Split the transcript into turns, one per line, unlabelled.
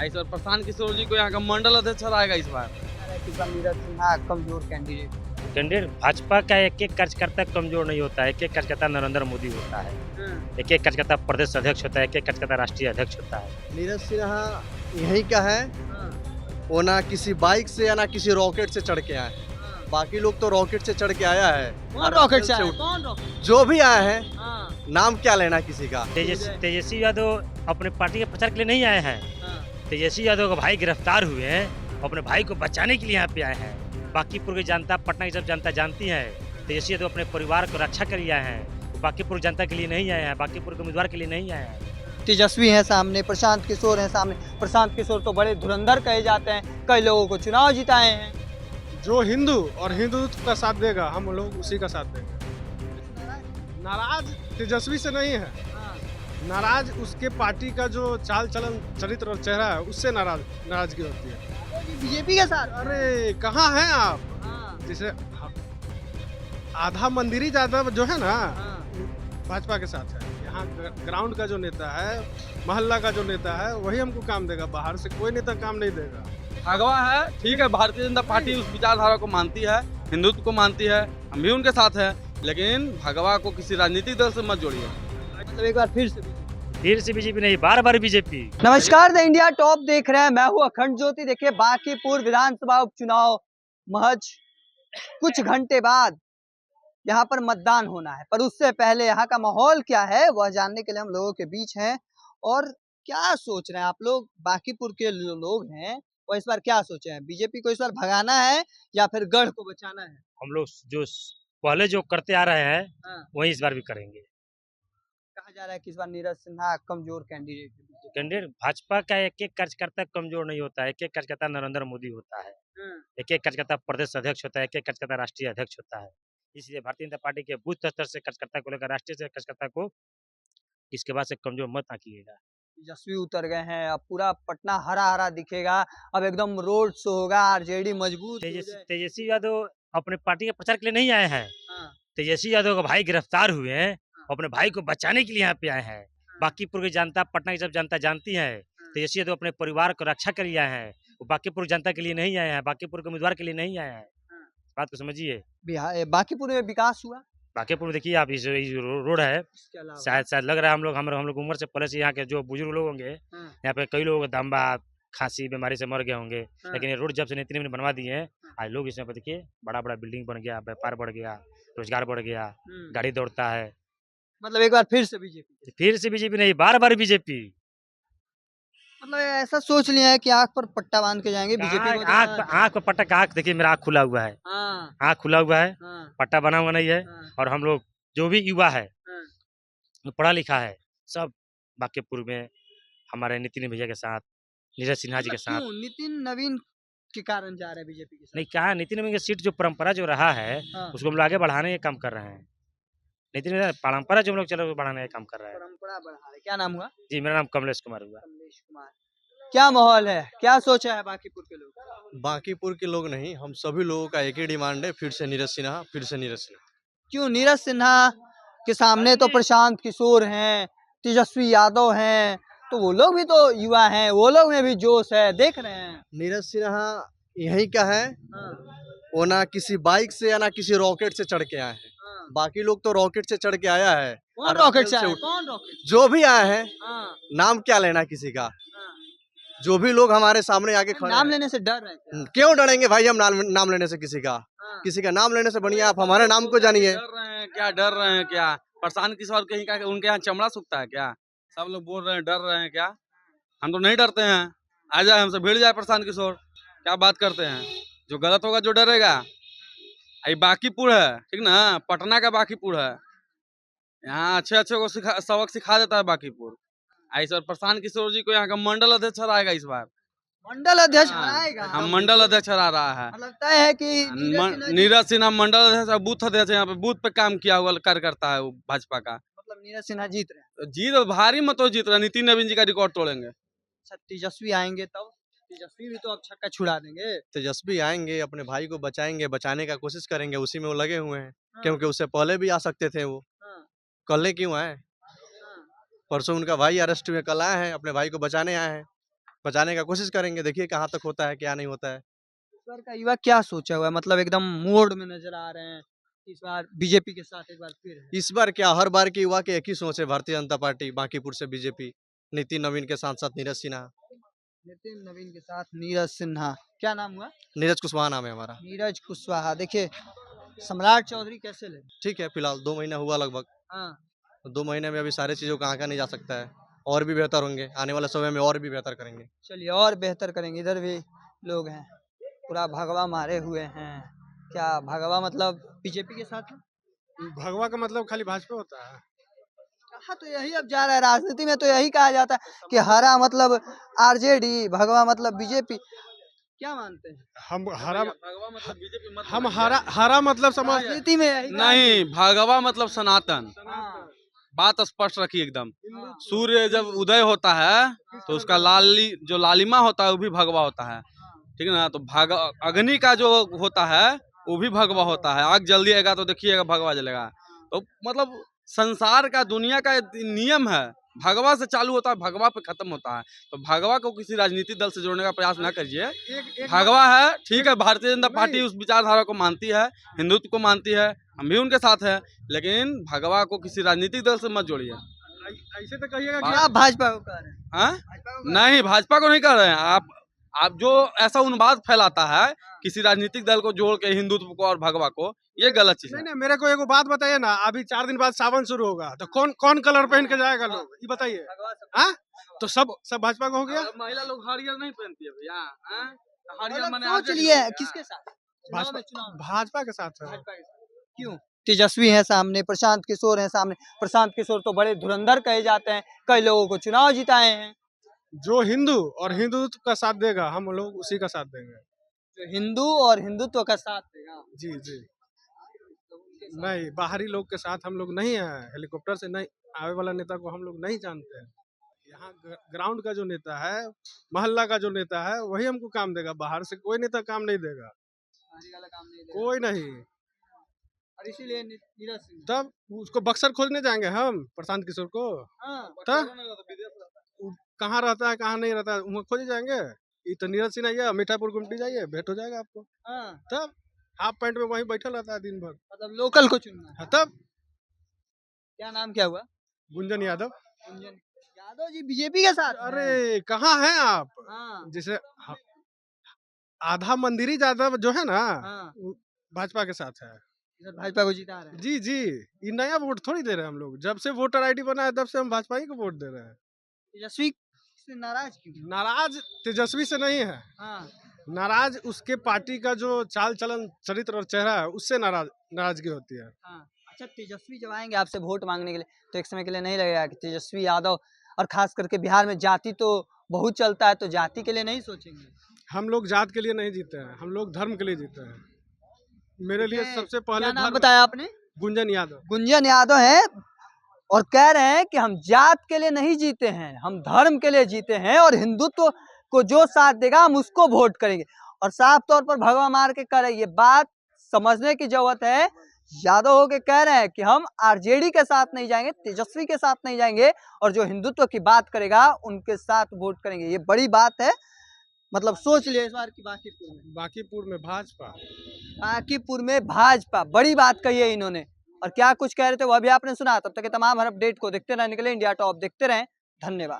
इस बार प्रशांत किशोर जी को यहाँ का मंडल अध्यक्ष रहेगा इस बार।
नीरज सिन्हा कमजोर कैंडिडेट।
कैंडिडेट भाजपा का एक एक कार्यकर्ता कमजोर नहीं होता है। एक एक कार्यकर्ता नरेंद्र मोदी होता है, एक एक कार्यकर्ता प्रदेश अध्यक्ष होता है, एक एक कार्यकर्ता राष्ट्रीय अध्यक्ष होता है।
नीरज सिन्हा यहीं का है, वो ना किसी बाइक से या ना किसी रॉकेट से चढ़ के आए। बाकी लोग तो रॉकेट से चढ़ के आया है।
कौन रॉकेट से आया?
उठ-
कौन रॉकेट?
जो भी आए हैं, नाम क्या लेना किसी का।
तेजस्वी यादव अपने पार्टी के प्रचार के लिए नहीं आए हैं। तेजस्वी यादव का भाई गिरफ्तार हुए हैं, अपने भाई को बचाने के लिए यहाँ पे आए हैं। बांकीपुर की जनता, पटना की सब जनता जानती है तेजस्वी यादव अपने परिवार को रक्षा के लिए आए हैं। बांकीपुर जनता के लिए नहीं आए हैं, बांकीपुर के उम्मीदवार के लिए नहीं आए हैं।
तेजस्वी है सामने, प्रशांत किशोर है सामने। प्रशांत किशोर तो बड़े धुरंधर कहे जाते हैं, कई लोगों को चुनाव जिताए हैं।
जो हिंदू और हिंदुत्व का साथ देगा हम लोग उसी का साथ देंगे। नाराज तेजस्वी से नहीं है, नाराज उसके पार्टी का जो चाल चलन, चरित्र और चेहरा है उससे नाराजगी होती है।
बीजेपी के साथ।
अरे कहाँ हैं आप? जैसे आधा मंदिरी ज्यादा जो है ना भाजपा के साथ है। यहाँ ग्राउंड का जो नेता है, मोहल्ला का जो नेता है, वही हमको काम देगा। बाहर से कोई नेता काम नहीं देगा।
भगवा है, ठीक है, भारतीय जनता पार्टी उस विचारधारा को मानती है, हिंदुत्व को मानती है, हम भी उनके साथ है, लेकिन भगवा को किसी राजनीतिक दल से मत जोड़िए।
मतलब एक बार फिर से
बीजेपी नहीं, बार बार बीजेपी।
नमस्कार, द इंडिया टॉप देख रहे हैं, मैं हूं अखंड ज्योति। देखिए, बांकीपुर विधानसभा उपचुनाव महज कुछ घंटे बाद यहाँ पर मतदान होना है, पर उससे पहले यहाँ का माहौल क्या है वह जानने के लिए हम लोगों के बीच हैं। और क्या सोच रहे हैं आप लोग, बांकीपुर के लोग हैं, और इस बार क्या सोचे हैं? बीजेपी को इस बार भगाना है या फिर गढ़ को बचाना है?
हम लोग जो पहले जो करते आ रहे हैं वही इस बार भी करेंगे।
कहा जा रहा है कि इस बार नीरज सिन्हा कमजोर कैंडिडेट है।
कैंडिडेट भाजपा का एक एक कार्यकर्ता कमजोर नहीं होता है। एक एक कार्यकर्ता नरेंद्र मोदी होता है, एक एक कार्यकर्ता प्रदेश अध्यक्ष होता है, एक एक कार्यकर्ता राष्ट्रीय अध्यक्ष होता है। इसलिए भारतीय जनता पार्टी के बूथ स्तर से कार्यकर्ता को लेकर राष्ट्रीय से कार्यकर्ता को इसके बाद से कमजोर मत ना कीजिएगा।
तेजस्वी उतर गए हैं, अब पूरा पटना हरा हरा दिखेगा, अब एकदम रोड शो होगा, आरजेडी मजबूत हो जाए।
तेजस्वी यादव अपने पार्टी के प्रचार के लिए नहीं आए हैं। तेजस्वी यादव का भाई गिरफ्तार हुए हैं, अपने भाई को बचाने के लिए यहाँ पे आए हैं। बांकीपुर की जनता, पटना की सब जनता जानती है तेजस्वी यादव अपने परिवार को रक्षा के लिए आए हैं। वो बांकीपुर जनता के लिए नहीं आए हैं, बांकीपुर के उम्मीदवार के लिए नहीं आए हैं। बात को समझिए।
बिहार बांकीपुर में विकास हुआ।
बांकीपुर में देखिए आप, इस रोड है, शायद लग रहा है हम लोग उम्र से पहले से यहाँ के जो बुजुर्ग लोग होंगे, यहाँ पे कई लोगों का दम्बा खांसी बीमारी से मर गए होंगे। लेकिन ये रोड जब से नीति ने बनवा दिए हैं, आज लोग इसमें देखिए बड़ा बड़ा बिल्डिंग बन गया, व्यापार बढ़ गया, रोजगार बढ़ गया, गाड़ी दौड़ता है।
मतलब एक बार फिर से बीजेपी
नहीं, बार बार बीजेपी।
मतलब ऐसा सोच लिया है कि आंख पर पट्टा बांध के जाएंगे बीजेपी को।
आंख पर पट्टा, आंख देखिए, मेरा आंख खुला हुआ है, आंख खुला हुआ है, पट्टा बना हुआ नहीं है। और हम लोग जो भी युवा है, पढ़ा लिखा है, सब बांकीपुर में हमारे नितिन भैया के साथ, नीरज सिन्हा जी के साथ।
नितिन नवीन के कारण जा रहे हैं बीजेपी के साथ?
नहीं, कहा नितिन नवीन की सीट जो परंपरा जो रहा है उसको हम लोग आगे बढ़ाने का काम कर रहे हैं। नितिन परंपरा जो हम लोग चलो बढ़ाने का काम कर रहे हैं।
परंपरा बढ़ा रहे। क्या नाम हुआ?
जी, मेरा नाम कमलेश कुमार हुआ।
कमलेश कुमार। क्या माहौल है, क्या सोचा है बांकीपुर के लोग?
बांकीपुर के लोग नहीं, हम सभी लोगों का एक ही डिमांड है, फिर से नीरज सिन्हा, फिर से नीरज सिन्हा।
क्यों? नीरज सिन्हा के सामने तो प्रशांत किशोर हैं, तेजस्वी यादव हैं, तो वो लोग भी तो युवा हैं, वो लोग में भी जोश है, देख रहे हैं।
नीरज सिन्हा यहीं का है, वो ना किसी बाइक से या ना किसी रॉकेट से चढ़ के आए हैं। बाकी लोग तो रॉकेट से चढ़ के आया है।
कौन रॉकेट से आया? कौन रॉकेट?
जो भी आए हैं, नाम क्या लेना किसी का। जो भी लोग हमारे सामने आके खड़े
नाम लेने से डर रहे हैं?
क्यों डरेंगे भाई, हम नाम लेने से किसी का। किसी का नाम लेने से बढ़िया आप हमारे नाम को जानिए।
डर रहे हैं क्या? प्रशांत किशोर कहीं का उनके यहाँ चमड़ा सूखता है क्या? सब लोग बोल रहे हैं डर रहे हैं क्या? हम तो नहीं डरते हैं। आ जाए, हमसे भिड़ जाए प्रशांत किशोर, क्या बात करते हैं? जो गलत होगा, जो डरेगा। ये बांकीपुर है, ठीक ना, पटना का बांकीपुर है। यहाँ अच्छे को सबक सिखा देता है बांकीपुर। इस बार प्रशांत किशोर जी को यहाँ का मंडल अध्यक्ष रहेगा इस बार।
मंडल अध्यक्ष बनाएगा?
हम मंडल अध्यक्ष रहा है।
लगता है कि
नीरज सिन्हा मंडल अध्यक्ष, बूथ अध्यक्ष, यहाँ पे बूथ पे काम किया हुआ कार्यकर्ता है वो भाजपा का।
मतलब नीरज सिन्हा जीत रहे हैं?
जीत भारी मतों जीत रहे, नितिन नवीन जी का रिकॉर्ड तोड़ेंगे।
तेजस्वी आएंगे तब? तेजस्वी भी तो अब छक्का छुड़ा देंगे।
तेजस्वी आएंगे, अपने भाई को बचाएंगे, बचाने का कोशिश करेंगे, उसी में वो लगे हुए हैं। क्योंकि उससे पहले भी आ सकते थे वो, कल क्यों आए? परसों उनका भाई अरेस्ट हुए, कल आए हैं, अपने भाई को बचाने आए हैं। बचाने का कोशिश करेंगे, देखिए कहाँ तक होता है, क्या नहीं होता है।
इस बार का युवा क्या सोचा हुआ है, मतलब एकदम मोड में नजर आ रहे हैं इस बार बीजेपी के साथ एक बार फिर है।
इस बार क्या, हर बार के युवा के एक ही सोच है, भारतीय जनता पार्टी, बांकीपुर से बीजेपी, नितिन नवीन के साथ साथ नीरज सिन्हा।
नितिन नवीन के साथ नीरज सिन्हा, क्या नाम हुआ?
नीरज कुशवाहा नाम है हमारा।
नीरज कुशवाहा। देखिए सम्राट चौधरी कैसे लगे?
ठीक है, फिलहाल 2 महीना हुआ लगभग,
हाँ,
2 महीने में अभी सारी चीज़ों का आंका नहीं जा सकता है, और भी बेहतर होंगे, आने वाले समय में और भी बेहतर करेंगे।
चलिए और बेहतर करेंगे। इधर भी लोग हैं, पूरा भगवा मारे हुए हैं। क्या भगवा मतलब बीजेपी के साथ है?
भगवा का मतलब खाली भाजपा होता है।
कहा तो यही अब जा रहा है, राजनीति में तो यही कहा जाता है कि हरा मतलब आरजेडी, भगवा मतलब बीजेपी। क्या मानते हैं?
हम हरा
भगवा मतलब बीजेपी मत
हम
बोलिए।
हरा मतलब समझ
राजनीति में यही कहा
नहीं, भगवा मतलब सनातन।
हाँ,
बात स्पष्ट रखिए एकदम। सूर्य जब उदय होता है तो उसका जो लालिमा होता है वो भी भगवा होता है, ठीक है ना। तो अग्नि का जो होता है वो भी भगवा होता है। आग जल्दी आएगा तो देखिएगा भगवा जलेगा। तो मतलब संसार का, दुनिया का नियम है, भगवा से चालू होता है, भगवा पे खत्म होता है। तो भगवा को किसी राजनीतिक दल से जोड़ने का प्रयास ना करिए।
एक
भगवा है, ठीक है, भारतीय जनता
नहीं।
पार्टी उस विचारधारा को मानती है, हिंदुत्व को मानती है, हम भी उनके साथ है, लेकिन भगवा को किसी राजनीतिक दल से मत जोड़िए।
ऐसे तो कहिएगा कि
आप भाजपा को कह रहे हैं?
हाँ?
भाजपा को
नहीं, भाजपा को नहीं कर रहे हैं आप जो ऐसा उन्माद फैलाता है किसी राजनीतिक दल को जोड़ के हिंदुत्व को और भगवा को, ये गलत चीज है।
नहीं मेरे को एगो बात बताइए ना, अभी 4 दिन बाद सावन शुरू होगा तो कौन कौन कलर पहन के जाएगा लोग, ये बताइए।
भगवा सब-
हाँ, तो सब भाजपा को हो गया।
महिला लोग हरियर नहीं पहनती है भैया, हाँ? हरियर
मतलब
माने
सोच
आरजेडी
लिए
होती है।
किसके साथ? चुनाव
भाजपा
में, चुनाव में।
भाजपा के साथ है।
भाजपा के साथ। क्यों? तेजस्वी है सामने, प्रशांत किशोर है सामने। प्रशांत किशोर तो बड़े धुरंधर कहे जाते हैं, कई लोगों को चुनाव जिताए हैं।
जो हिंदू और हिंदुत्व का साथ देगा हम लोग उसी का साथ देंगे।
जो हिंदू और हिंदुत्व का साथ देगा।
जी जी, नहीं बाहरी लोग के साथ हम लोग नहीं है, हेलीकॉप्टर से नहीं आने वाला नेता को हम लोग नहीं जानते हैं। यहाँ ग्राउंड का जो नेता है, मोहल्ला का जो नेता है, वही हमको काम देगा, बाहर से कोई नेता काम नहीं देगा,
बाहरी वाला काम नहीं देगा।
कोई नहीं।
और इसीलिए नीरज सिंह।
तब उसको बक्सर खोजने जाएंगे हम, प्रशांत किशोर को।
हाँ,
तब कहाँ रहता है कहाँ नहीं रहता है वहाँ खोजे जाएंगे। ये तो नीरज सिन्हा है, मीठापुर गुमटी जाइए, भेंट हो जाएगा आपको।
हाँ,
तब हाफ पैंट में वहीं बैठा रहता है दिन भर।
मतलब लोकल को चुनना है।
हाँ, तब
क्या नाम क्या हुआ?
गुंजन यादव।
गुंजन यादव जी बीजेपी के साथ हैं।
अरे कहाँ हैं आप?
हाँ,
जैसे आधा मंदिरी यादव जो है ना,
हाँ,
वो भाजपा के साथ है।
इधर भाजपा को जिता रहे हैं।
जी जी, ये नया वोट थोड़ी दे रहे हैं हम लोग, जब से वोटर आईडी बना है तब से हम भाजपा ही को वोट दे रहे हैं।
तेजस्वी से नाराज क्यों?
नाराज तेजस्वी से नहीं है,
हाँ,
नाराज उसके पार्टी का जो चाल चलन, चरित्र और चेहरा है, उससे नाराजगी होती है।
हाँ। अच्छा, तेजस्वी जब आएंगे आपसे वोट मांगने के लिए तो एक समय के लिए नहीं लगेगा कि तेजस्वी यादव, और खास करके बिहार में जाति तो बहुत चलता है, तो जाति के लिए नहीं सोचेंगे?
हम लोग जात के लिए नहीं जीते हैं, हम लोग धर्म के लिए जीते हैं। मेरे लिए
देखिए,
सबसे पहले
क्या नाम
धर्म।
बताया आपने?
गुंजन यादव।
गुंजन यादव है और कह रहे हैं कि हम जात के लिए नहीं जीते हैं, हम धर्म के लिए जीते हैं, और हिंदुत्व को जो साथ देगा हम उसको वोट करेंगे। और साफ तौर पर भगवा मार के कह रहे हैं, ये बात समझने की जरूरत है। यादव होके कह रहे हैं कि हम आरजेडी के साथ नहीं जाएंगे, तेजस्वी के साथ नहीं जाएंगे, और जो हिंदुत्व की बात करेगा उनके साथ वोट करेंगे। ये बड़ी बात है, मतलब सोच लिए इस बार की
बांकीपुर में भाजपा।
बांकीपुर में भाजपा, बड़ी बात कही है इन्होंने। और क्या कुछ कह रहे थे वह भी आपने सुना। तब तक के तमाम हर अपडेट को देखते रहने के लिए इंडिया टॉप देखते रहें। धन्यवाद।